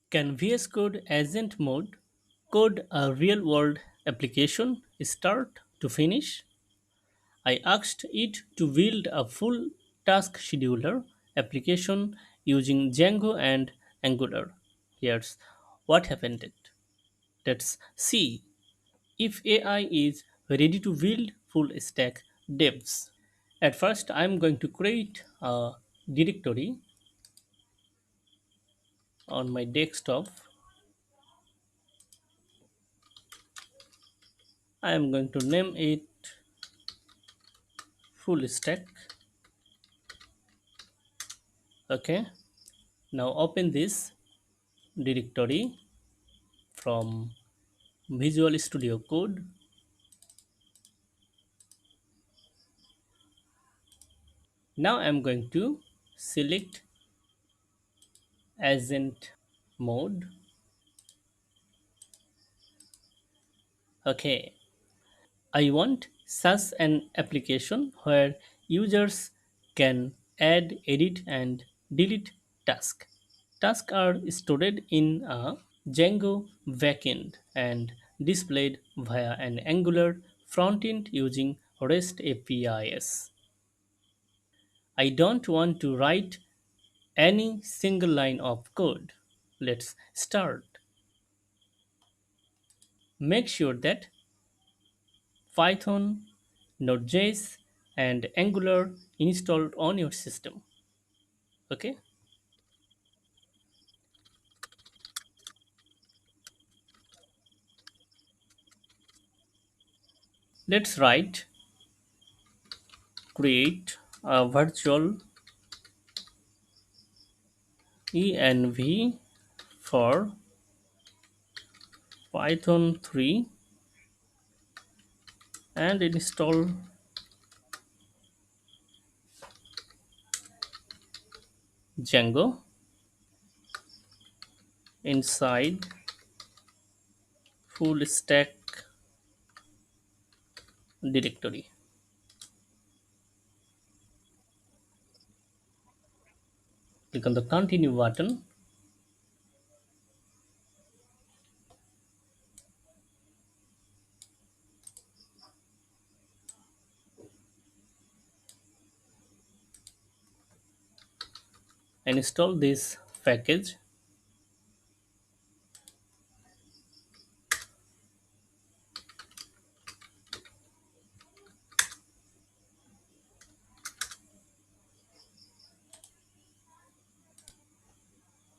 Can VS Code Agent Mode code a real world application start to finish? I asked it to build a full task scheduler application using Django and Angular. Here's what happened. Let's see if AI is ready to build full stack devs. At first, I'm going to create a directory on my desktop. I am going to name it full stack. Okay, now open this directory from Visual Studio Code. Now I'm going to select agent mode. Okay, I want such an application where users can add, edit, and delete tasks. Tasks are stored in a Django backend and displayed via an Angular frontend using REST APIs. I don't want to write any single line of code. Let's start. Make sure that Python, Node.js, and Angular installed on your system. Okay, let's write create a virtual env for Python 3 and install Django inside full stack directory. Click on the continue button and install this package.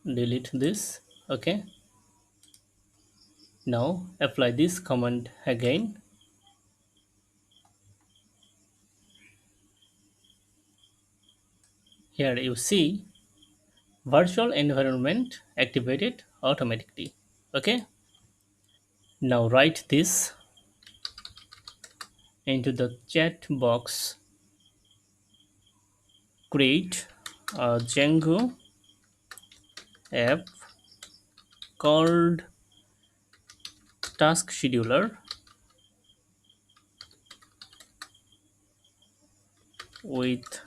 Delete this. Okay, now apply this command again. Here you see virtual environment activated automatically. Okay, now write this into the chat box. Create a Django app called task scheduler with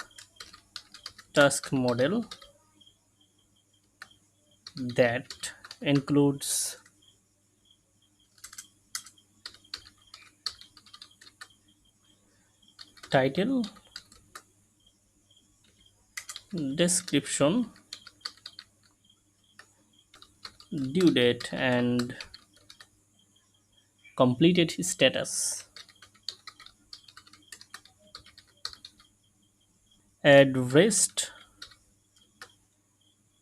task model that includes title, description, due date, and completed status. Add REST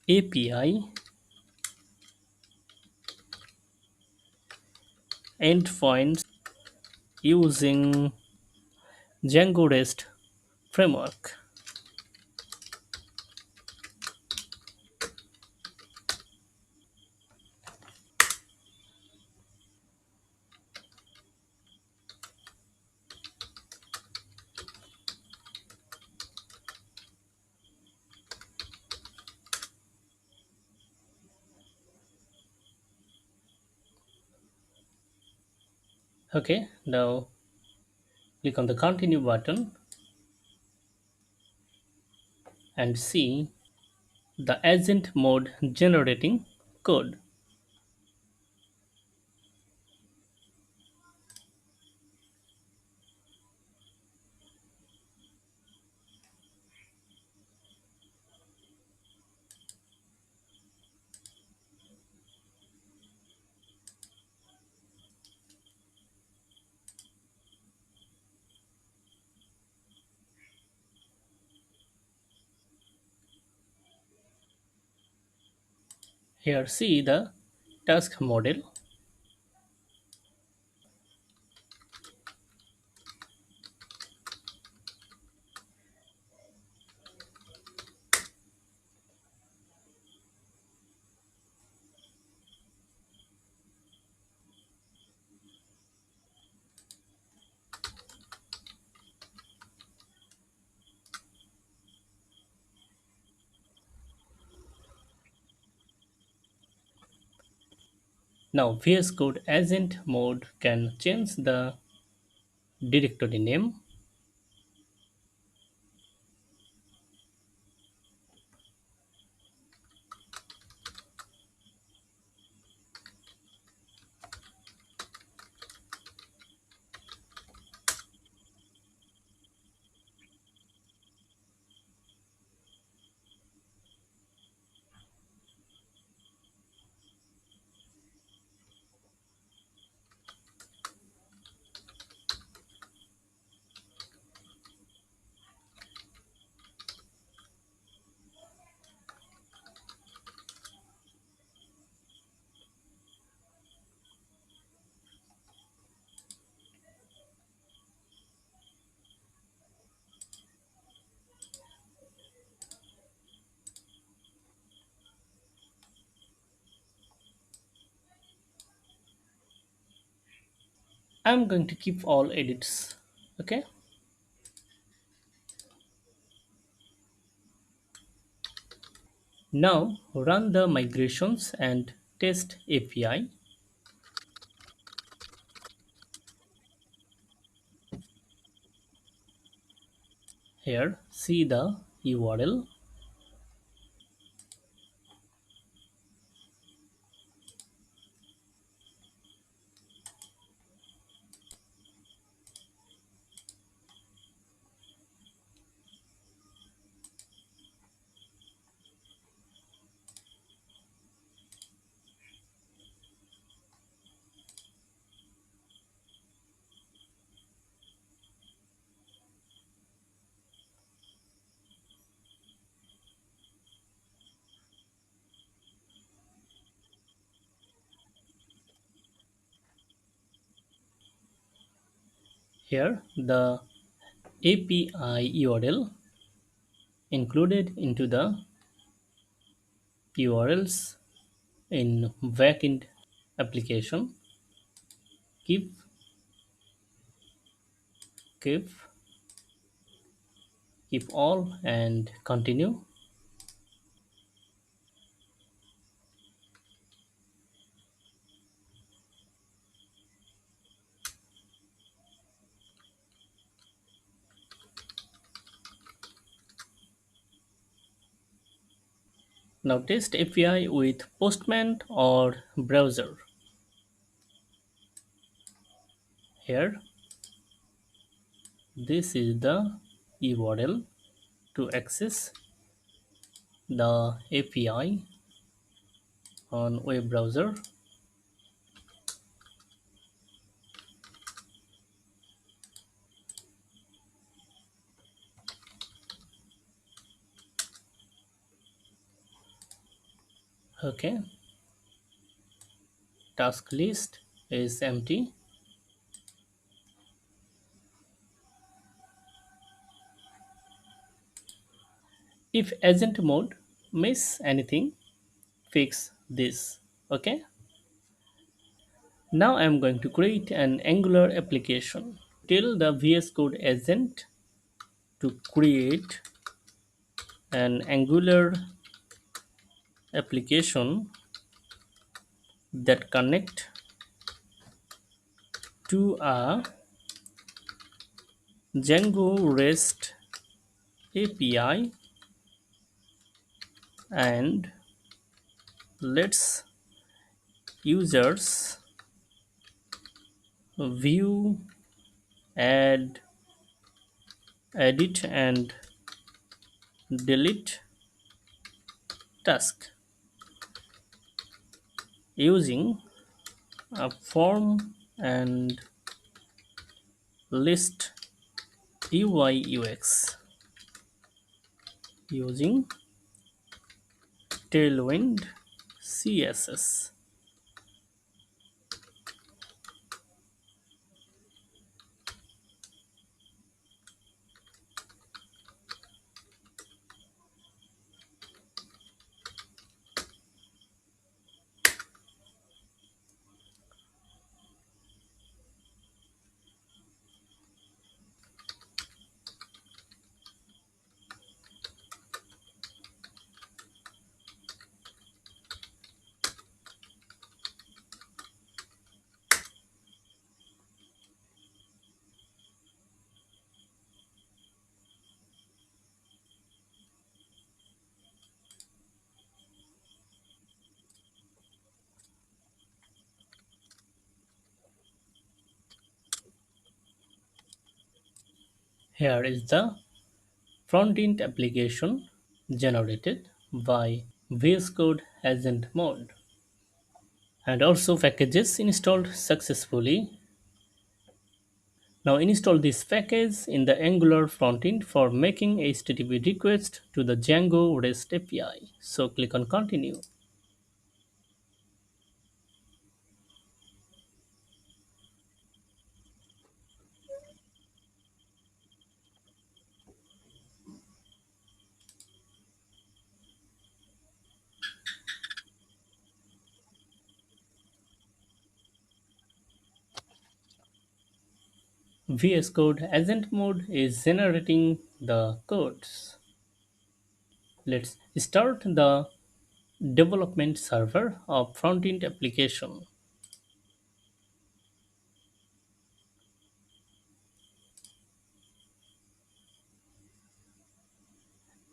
API endpoints using Django REST framework. Okay, now click on the continue button and see the agent mode generating code. Here see the task model. Now VS Code agent mode can change the directory name. I'm going to keep all edits. Okay. Now run the migrations and test API. Here see the URL. Here the API URL included into the URLs in backend application. Keep keep keep all and continue. Now test API with Postman or browser. Here this is the URL to access the API on web browser. Okay, task list is empty. If agent mode miss anything, fix this. Okay, now I'm going to create an Angular application. Tell the VS Code agent to create an Angular application that connect to a Django REST API and lets users view, add, edit and delete task using a form and list UI UX using Tailwind CSS. Here is the front-end application generated by VS Code Agent mode, and also packages installed successfully. Now install this package in the Angular frontend for making HTTP request to the Django REST API. So click on continue. VS Code Agent mode is generating the codes. Let's start the development server of frontend application.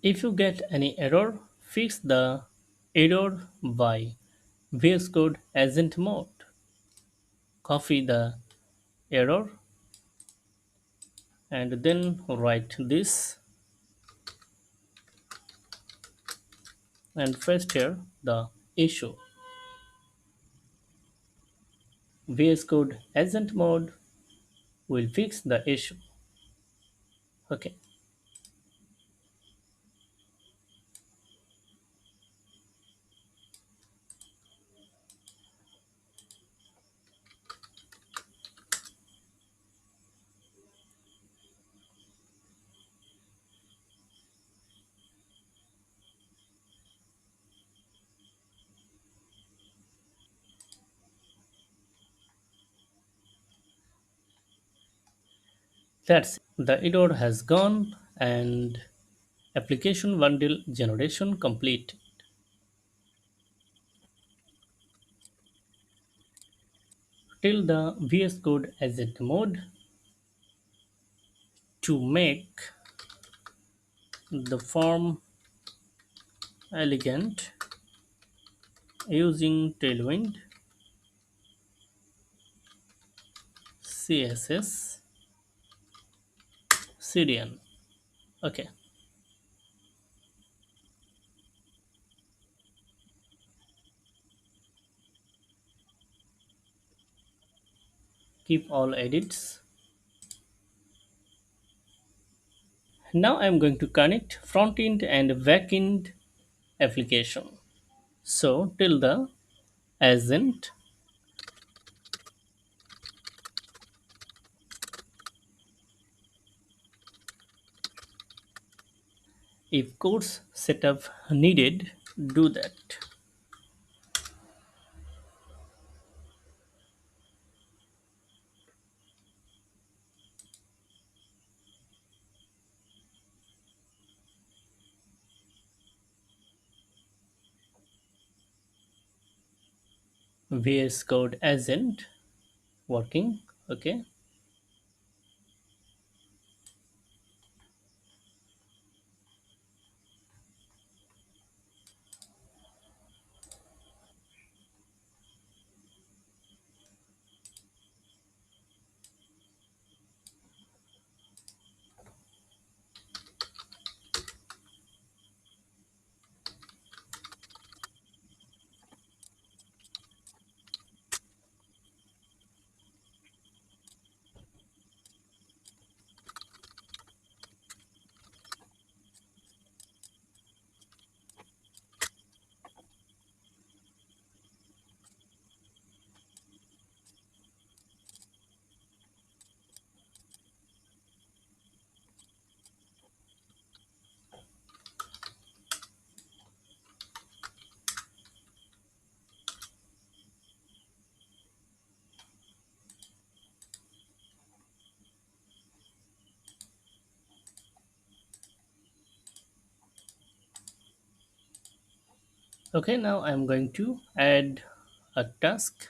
If you get any error, fix the error by VS Code Agent mode. Copy the error and then write this and paste here the issue. VS Code Agent mode will fix the issue. Okay, that's it. The error has gone and application bundle generation complete. Till the VS Code Agent mode to make the form elegant using Tailwind CSS CDN. Okay, keep all edits. Now I'm going to connect front-end and back-end application. So till the agent, if course setup needed, do that. VS Code agent working. Okay, Okay, now I'm going to add a task.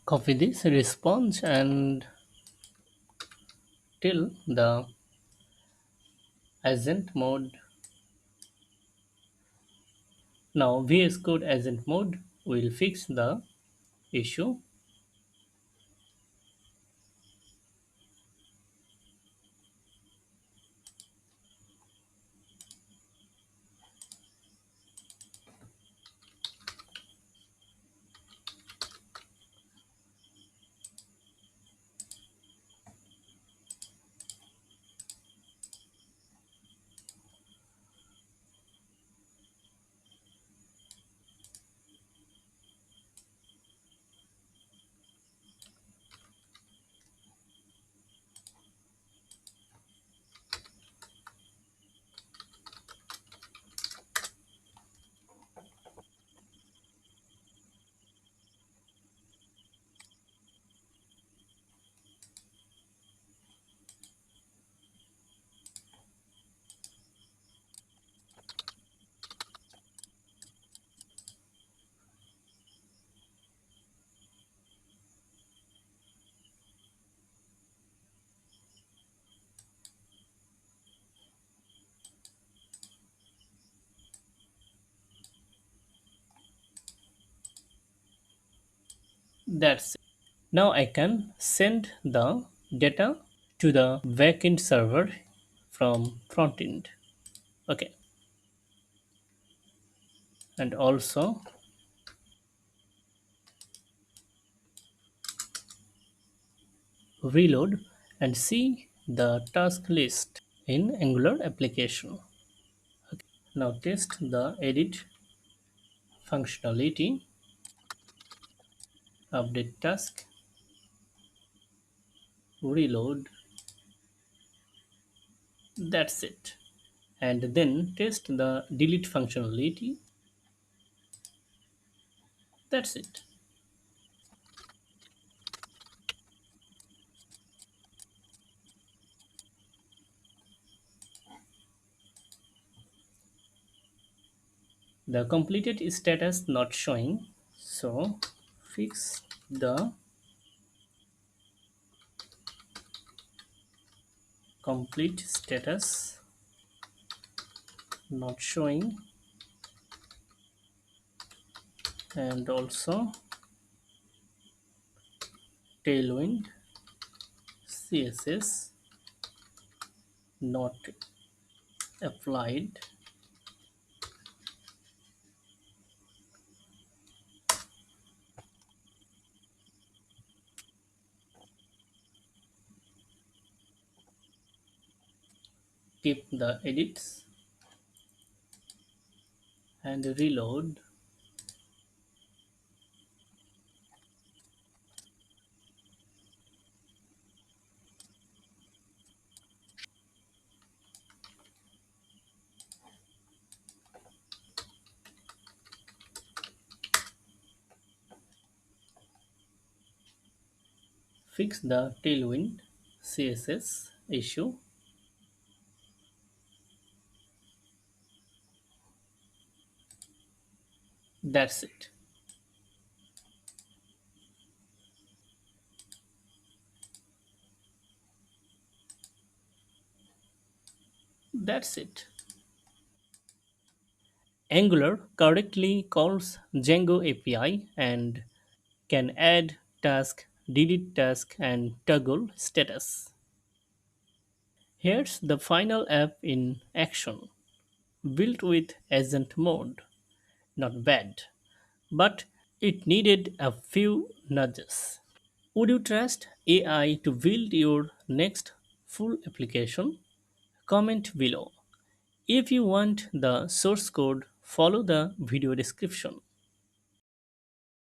Copy this response and tell the agent mode. Now VS Code agent mode will fix the issue. That's it. Now I can send the data to the backend server from frontend. Okay, and also reload and see the task list in Angular application. Now test the edit functionality, update task, reload. That's it. And then test the delete functionality. That's it. The completed status not showing. So fix the complete status not showing, and also tailwind css not applied. Keep the edits and reload. Fix the tailwind CSS issue. That's it. That's it. Angular correctly calls Django API and can add task, delete task, and toggle status. Here's the final app in action, built with agent mode. Not bad, but it needed a few nudges. Would you trust AI to build your next full application? Comment below. If you want the source code, follow the video description.